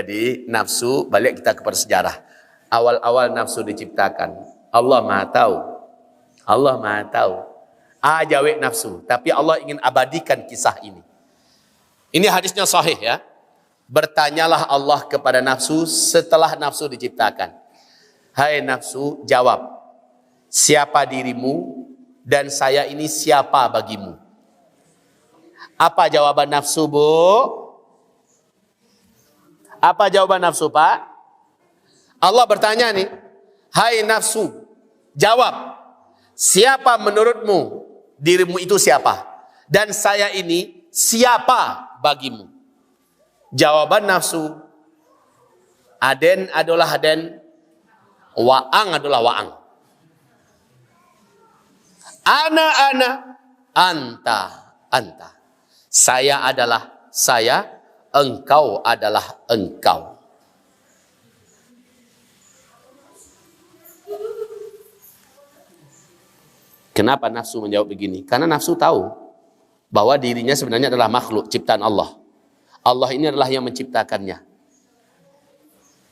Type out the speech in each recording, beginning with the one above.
Jadi nafsu, balik kita kepada sejarah. Awal-awal nafsu diciptakan, Allah Maha tahu. Allah Maha tahu. Ajawik nafsu, tapi Allah ingin abadikan kisah ini. Ini hadisnya sahih ya. Bertanyalah Allah kepada nafsu setelah nafsu diciptakan. Hai nafsu, jawab. Siapa dirimu dan saya ini siapa bagimu? Apa jawaban nafsu, Bu? Apa jawaban nafsu, Pak? Allah bertanya nih, hai nafsu, jawab. Siapa menurutmu? Dirimu itu siapa? Dan saya ini siapa bagimu? Jawaban nafsu, Aden adalah Aden, Waang adalah Waang. Ana, anta, anta. Saya adalah saya, engkau adalah engkau. Kenapa nafsu menjawab begini? Karena nafsu tahu bahwa dirinya sebenarnya adalah makhluk ciptaan Allah. Allah ini adalah yang menciptakannya.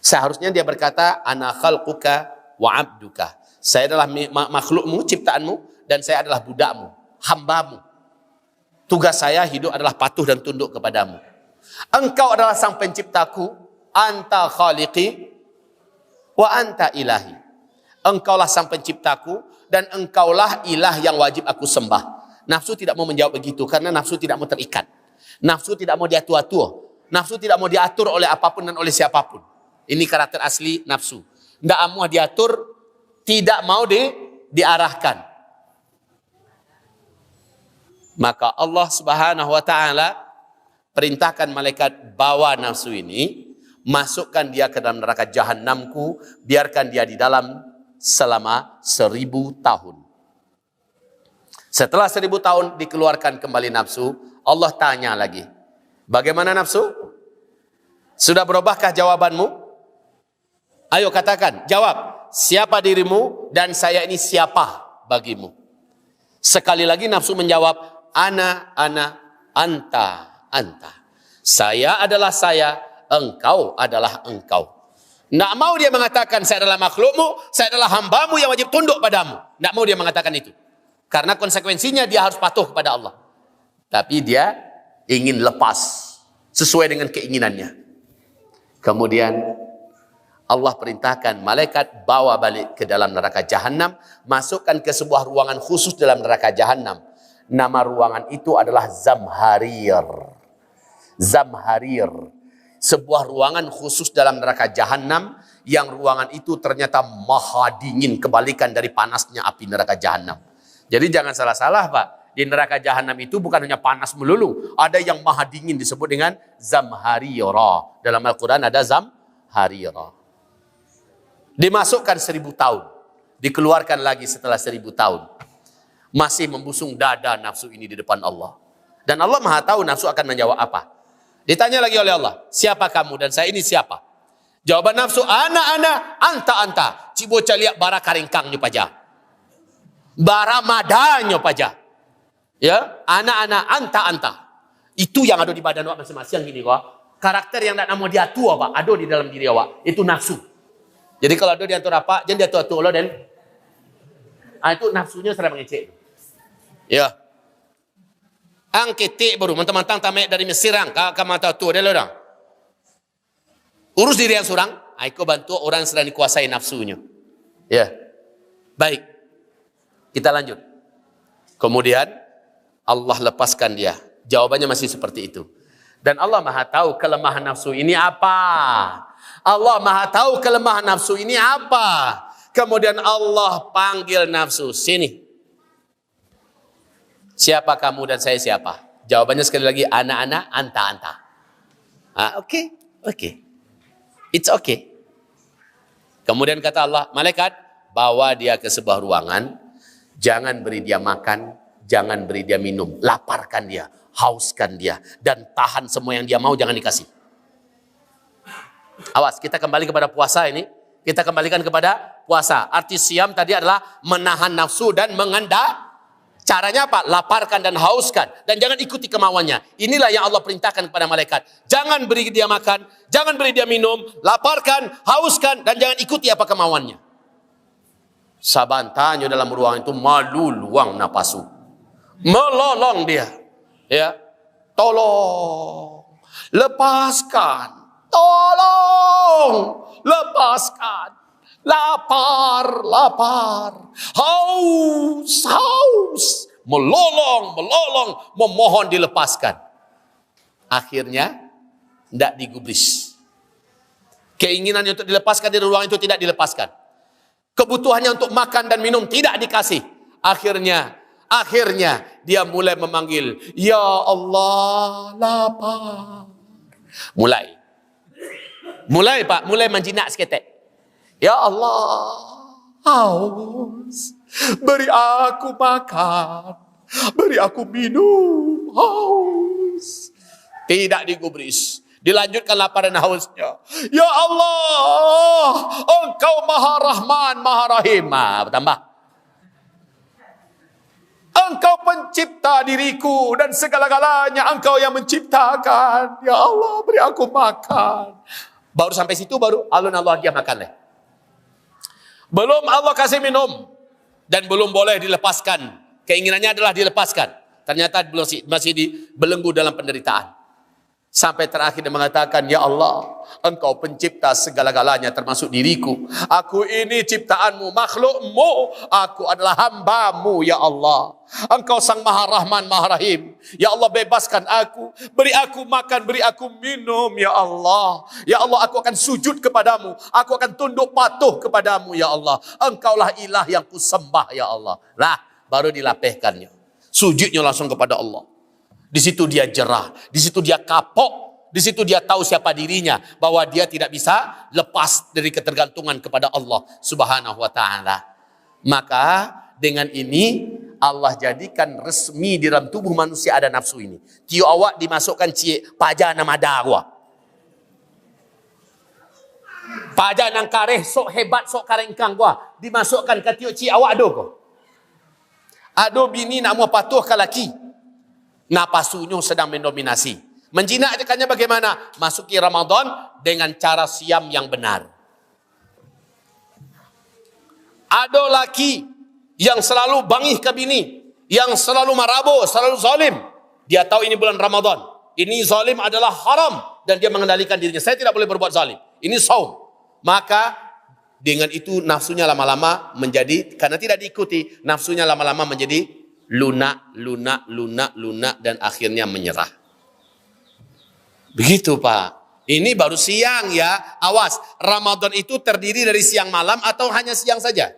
Seharusnya dia berkata, ana khalquka wa abduka. Saya adalah makhlukmu, ciptaanmu, dan saya adalah budakmu, hambamu. Tugas saya hidup adalah patuh dan tunduk kepadamu. Engkau adalah sang penciptaku, anta khaliqi wa anta ilahi. Engkaulah sang penciptaku dan engkaulah ilah yang wajib aku sembah. Nafsu tidak mau menjawab begitu karena nafsu tidak mau terikat. Nafsu tidak mau diatur-atur. Nafsu tidak mau diatur oleh apapun dan oleh siapapun. Ini karakter asli nafsu. Tidak mau diatur, tidak mau diarahkan. Maka Allah Subhanahu wa taala perintahkan malaikat bawa nafsu ini, masukkan dia ke dalam neraka jahanamku, biarkan dia di dalam selama 1000 tahun. Setelah 1000 tahun dikeluarkan kembali nafsu, Allah tanya lagi, bagaimana nafsu? Sudah berubahkah jawabanmu? Ayo katakan, jawab, siapa dirimu dan saya ini siapa bagimu? Sekali lagi nafsu menjawab, ana, anta, anta. Saya adalah saya, engkau adalah engkau. Tidak mau dia mengatakan saya adalah makhlukmu, saya adalah hambamu yang wajib tunduk padamu. Tidak mau dia mengatakan itu. Karena konsekuensinya dia harus patuh kepada Allah. Tapi dia ingin lepas sesuai dengan keinginannya. Kemudian Allah perintahkan malaikat bawa balik ke dalam neraka jahanam, masukkan ke sebuah ruangan khusus dalam neraka jahanam. Nama ruangan itu adalah Zamharir. Zamharir. Sebuah ruangan khusus dalam neraka jahanam yang ruangan itu ternyata maha dingin, kebalikan dari panasnya api neraka jahanam. Jadi jangan salah-salah, Pak. Di neraka jahanam itu bukan hanya panas melulu, ada yang maha dingin disebut dengan Zamharira. Dalam Al-Quran ada Zamharira. Dimasukkan 1000 tahun, dikeluarkan lagi setelah 1000 tahun. Masih membusung dada nafsu ini di depan Allah. Dan Allah Maha tahu nafsu akan menjawab apa. Ditanya lagi oleh Allah, siapa kamu dan saya ini siapa? Jawaban nafsu, ana, anta, anta. Cibo caliak bara karingkang nyopaja. Bara madanyo paja. Ya, ana, anta, anta. Itu yang ada di badan awak masing-masing gini kok. Karakter yang tak mau diatur apa? Ada di dalam diri awak. Itu nafsu. Jadi kalau ada diatur apa, jangan diatur-atur Allah dan itu nafsunya serang mengecek. Ya. Angketik baru mentang-mentang tamek dari Mesirang, kamata tu dia orang. Urus diri yang surang, aku bantu orang yang sedang dikuasai nafsunya. Ya. Baik. Kita lanjut. Kemudian Allah lepaskan dia. Jawabannya masih seperti itu. Dan Allah Maha tahu kelemahan nafsu ini apa. Allah Maha tahu kelemahan nafsu ini apa. Kemudian Allah panggil nafsu, sini. Siapa kamu dan saya siapa? Jawabannya sekali lagi, ana, anta, anta. Oke. It's okay. Kemudian kata Allah, malaikat, bawa dia ke sebuah ruangan. Jangan beri dia makan, jangan beri dia minum. Laparkan dia, hauskan dia. Dan tahan semua yang dia mau, jangan dikasih. Awas, kita kembali kepada puasa ini. Kita kembalikan kepada puasa. Arti siam tadi adalah menahan nafsu dan Caranya apa? Laparkan dan hauskan. Dan jangan ikuti kemauannya. Inilah yang Allah perintahkan kepada malaikat. Jangan beri dia makan, jangan beri dia minum, laparkan, hauskan, dan jangan ikuti apa kemauannya. Sabantanyo dalam ruangan itu malu luang napasu. Melolong dia. Ya. Tolong. Lepaskan. Tolong. Lepaskan. Lapar, lapar, haus, haus, melolong, memohon dilepaskan. Akhirnya, tidak digubris. Keinginannya untuk dilepaskan dari ruang itu tidak dilepaskan. Kebutuhannya untuk makan dan minum tidak dikasih. Akhirnya dia mulai memanggil, Ya Allah, lapar. Mulai Pak, mulai menjinak seketek. Ya Allah, haus, beri aku makan, beri aku minum, haus. Tidak digubris, dilanjutkan lapar dan hausnya. Ya Allah, Engkau Maha Rahman, Maha Rahim. Bertambah. Engkau pencipta diriku dan segala-galanya Engkau yang menciptakan. Ya Allah, beri aku makan. Baru sampai situ, baru alun-alun dia makan leh. Belum Allah kasih minum dan belum boleh dilepaskan. Keinginannya adalah dilepaskan. Ternyata masih dibelenggu dalam penderitaan. Sampai terakhir dia mengatakan, Ya Allah, Engkau pencipta segala-galanya termasuk diriku. Aku ini ciptaanmu, makhlukmu. Aku adalah hambamu, Ya Allah. Engkau sang Maha Rahman, Maha Rahim. Ya Allah, bebaskan aku. Beri aku makan, beri aku minum, Ya Allah. Ya Allah, aku akan sujud kepadamu. Aku akan tunduk patuh kepadamu, Ya Allah. Engkaulah ilah yang kusembah, Ya Allah. Lah, baru dilapehkannya. Sujudnya langsung kepada Allah. Di situ dia jerah, di situ dia kapok, di situ dia tahu siapa dirinya, bahwa dia tidak bisa lepas dari ketergantungan kepada Allah Subhanahu wa taala. Maka dengan ini Allah jadikan resmi di dalam tubuh manusia ada nafsu ini. Tio awak dimasukkan paja nama darwa. Paja nang kareh sok hebat sok karengkang gua dimasukkan ke tio ci awak ado ko. Ado bini nak mau patuh ke laki. Napasunya sedang mendominasi. Menjinakkannya bagaimana? Masuki Ramadan dengan cara siam yang benar. Ada laki yang selalu bangih ke bini, yang selalu marabo, selalu zalim. Dia tahu ini bulan Ramadan. Ini zalim adalah haram dan dia mengendalikan dirinya. Saya tidak boleh berbuat zalim. Ini saum. Maka dengan itu nafsunya lama-lama menjadi, karena tidak diikuti, nafsunya lama-lama menjadi lunak dan akhirnya menyerah. Begitu Pak. Ini baru siang ya. Awas, Ramadan itu terdiri dari siang malam atau hanya siang saja?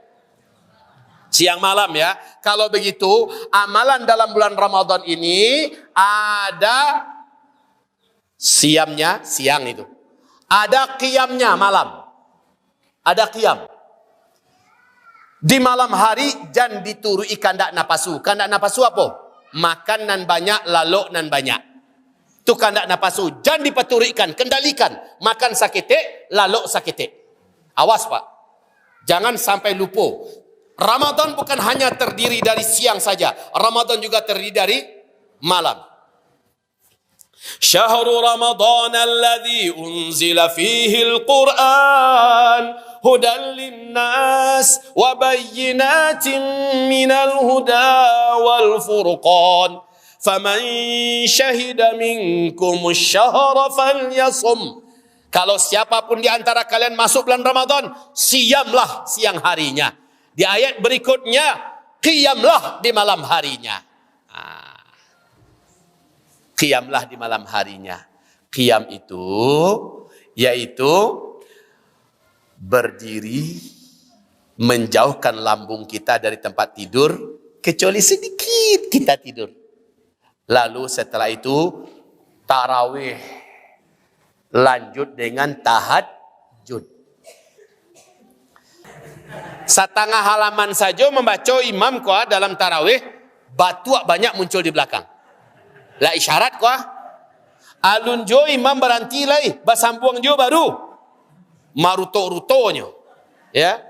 Siang malam ya. Kalau begitu, amalan dalam bulan Ramadan ini ada siamnya, siang itu. Ada qiyamnya malam. Ada qiyam. Di malam hari jangan dituru ikan dak napasu. Kandak napasu apa? Makan nan banyak, lalok nan banyak. Itu kandak napasu. Jangan dipaturi ikan, kendalikan. Makan sakete, lalok sakete. Awas Pak. Jangan sampai lupa. Ramadan bukan hanya terdiri dari siang saja. Ramadan juga terdiri dari malam. Syahrul Ramadan alladhi unzila fihi al-Quran. Hudan linnas wa bayyinatin minal huda wal furqan faman syahida minkumus syahra falyasum. Kalau siapapun di antara kalian masuk bulan Ramadan, siamlah siang harinya. Di ayat berikutnya, qiyamlah di malam harinya. Qiyamlah di malam harinya. Qiyam itu yaitu berdiri, menjauhkan lambung kita dari tempat tidur, kecuali sedikit kita tidur. Lalu setelah itu, tarawih. Lanjut dengan tahajud. Setengah halaman saja membaca imam kuah dalam tarawih, batuak banyak muncul di belakang. Lah isyarat kuah. Alun jo imam berhenti lai, basambung jo baru. Maruto-rutonya, ya,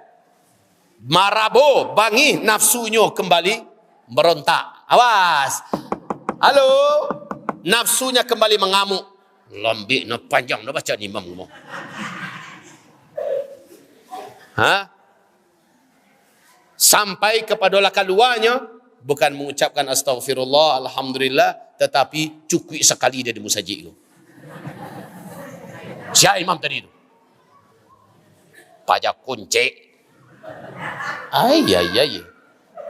marabo, bangi nafsunya kembali Berontak. Awas. Halo. Nafsunya kembali mengamuk. Lambik na panjang na baca ni imam ngomong. Sampai kepada keluarnya bukan mengucapkan astaghfirullah, alhamdulillah, tetapi cukui sekali dia di musajid itu. Siapa imam tadi itu? Pajak kuncik. Ay.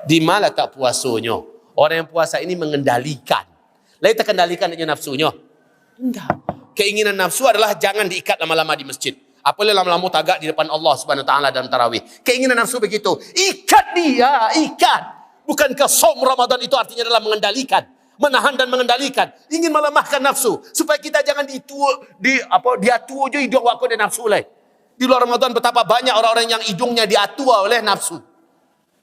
Di mana tak puasanya? Orang yang puasa ini mengendalikan. Lain tak kendalikan dengan nafsunya. Enggak. Keinginan nafsu adalah jangan diikat lama-lama di masjid. Apalagi lama-lama tagak di depan Allah Subhanahu wa taala dalam tarawih. Keinginan nafsu begitu. Ikat dia, ikat. Bukankah saum Ramadan itu artinya adalah mengendalikan, menahan dan mengendalikan, ingin melemahkan nafsu supaya kita jangan diatur je hidung waktu dan nafsu lain. Di luar Ramadan betapa banyak orang-orang yang hidungnya diatur oleh nafsu.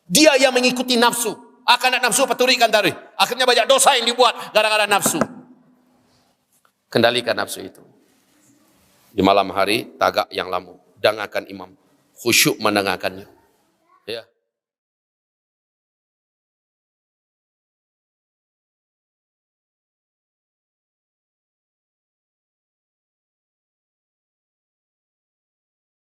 Dia yang mengikuti nafsu. Akan nak nafsu peturikan tarikh. Akhirnya banyak dosa yang dibuat gara-gara nafsu. Kendalikan nafsu itu. Di malam hari tagak yang lama, dengarkan imam, khusyuk mendengarkannya. Ya.